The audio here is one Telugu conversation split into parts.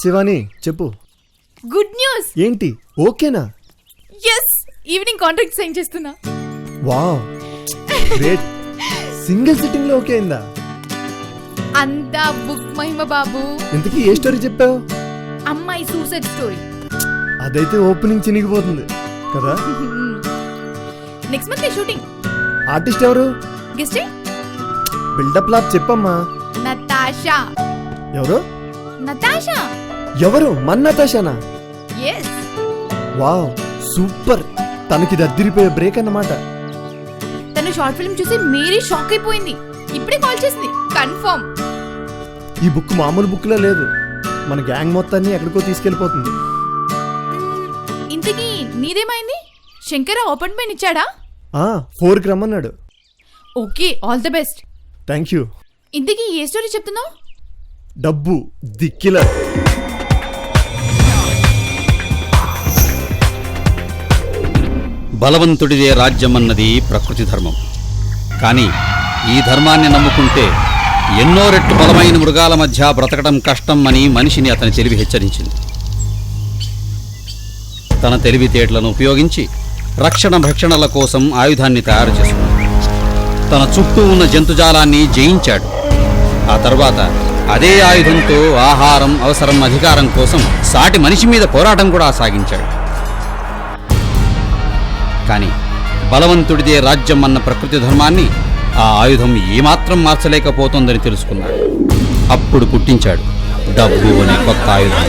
శివాని చెప్పు. Good news. ఏంటి? ఓకేనా? ఎస్, ఈవినింగ్ కాంట్రాక్ట్ సైన్ చేస్తున్నా. Wow, great. సింగిల్ సిట్టింగ్ లో ఓకే అయిందా? అంతా బుక్ మహిమ బాబు. ఇంతకీ ఏ స్టోరీ చెప్పావు? అమ్మాయి సూసైడ్ స్టోరీ. అదైతే ఓపెనింగ్ చినిగిపోతుంది కదా. Next month shooting. ఆర్టిస్ట్ ఎవరు? గెస్టింగ్. బిల్డప్ లాప్ చెప్పమ్మా. నతాషా. ఎవరు? నతాషా. ఎవరు? మన నతాషానా? ఎస్. Wow, super. తనకి అదిరిపోయే బ్రేక్ అన్నమాట. తను షార్ట్ ఫిల్మ్ చూసి మేరీ షాక్ అయిపోయింది. ఇప్పుడే కాల్ చేసింది. కన్ఫర్మ్. ఈ బుక్ మామూలు బుక్ లో లేదు. మన గ్యాంగ్ మొత్తాన్ని ఎక్కడికో తీసుకెళ్లిపోతుంది. ఇంతకీ నీదేమైంది? శంకర అపాయింట్మెంట్ ఇచ్చాడా? 4కి రమ్మన్నాడు. Okay, all the best. Thank you. ఇంతకీ ఏ స్టోరీ చెప్తున్నావు? డబ్బు దిక్కిల. బలవంతుడిదే రాజ్యమన్నది ప్రకృతి ధర్మం. కానీ ఈ ధర్మాన్ని నమ్ముకుంటే ఎన్నో రెట్లు బలమైన మృగాల మధ్య బ్రతకడం కష్టం అని మనిషిని అతని తెలివి హెచ్చరించింది. తన తెలివితేటలను ఉపయోగించి రక్షణ భక్షణల కోసం ఆయుధాన్ని తయారు చేసుకున్నాడు. తన చుట్టూ ఉన్న జంతుజాలాన్ని జయించాడు. ఆ తర్వాత అదే ఆయుధంతో ఆహారం, అవసరం, అధికారం కోసం సాటి మనిషి మీద పోరాటం కూడా సాగించాడు. కానీ బలవంతుడిదే రాజ్యం అన్న ప్రకృతి ధర్మాన్ని ఆ ఆయుధం ఏమాత్రం మార్చలేకపోతుందని తెలుసుకున్నాడు. అప్పుడు పుట్టించాడు డబ్బు అనే కొత్త ఆయుధం.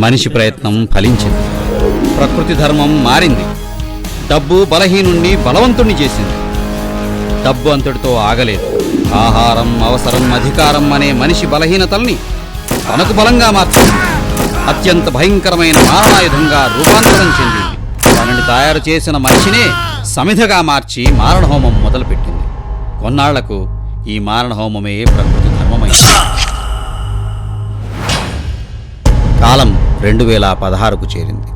మనిషి ప్రయత్నం ఫలించింది. ప్రకృతి ధర్మం మారింది. డబ్బు బలహీనుణ్ణి బలవంతుణ్ణి చేసింది. డబ్బు అంతటితో ఆగలేదు. ఆహారం, అవసరం, అధికారం అనే మనిషి బలహీనతల్ని తనకు బలంగా మార్చింది. అత్యంత భయంకరమైన మారణాయుధంగా రూపాంతరం చెందింది. తనని తయారు చేసిన మనిషినే సమిధగా మార్చి మారణహోమం మొదలుపెట్టింది. కొన్నాళ్లకు ఈ మారణహోమమే ప్రకృతి ధర్మమైంది. కాలం 2016కు చేరింది.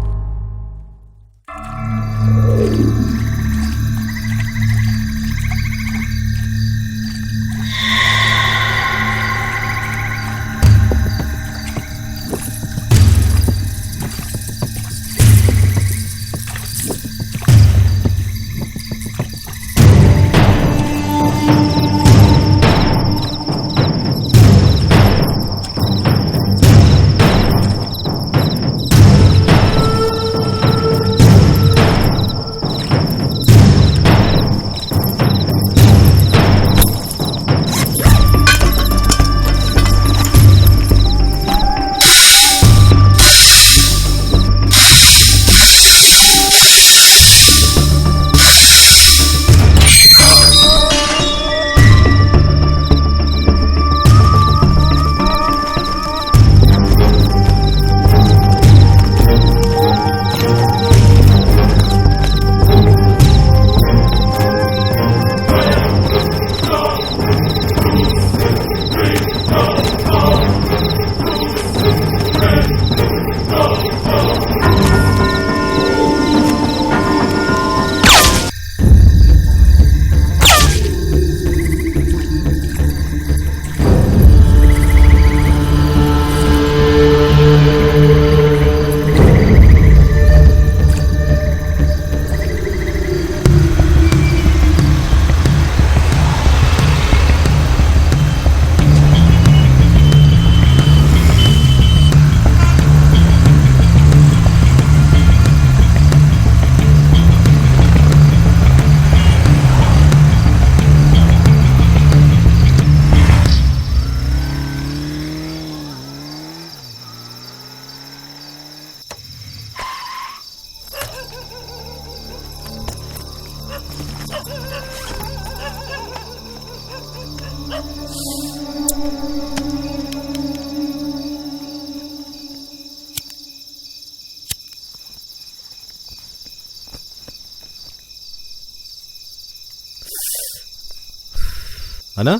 అన్నా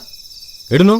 ఎడును?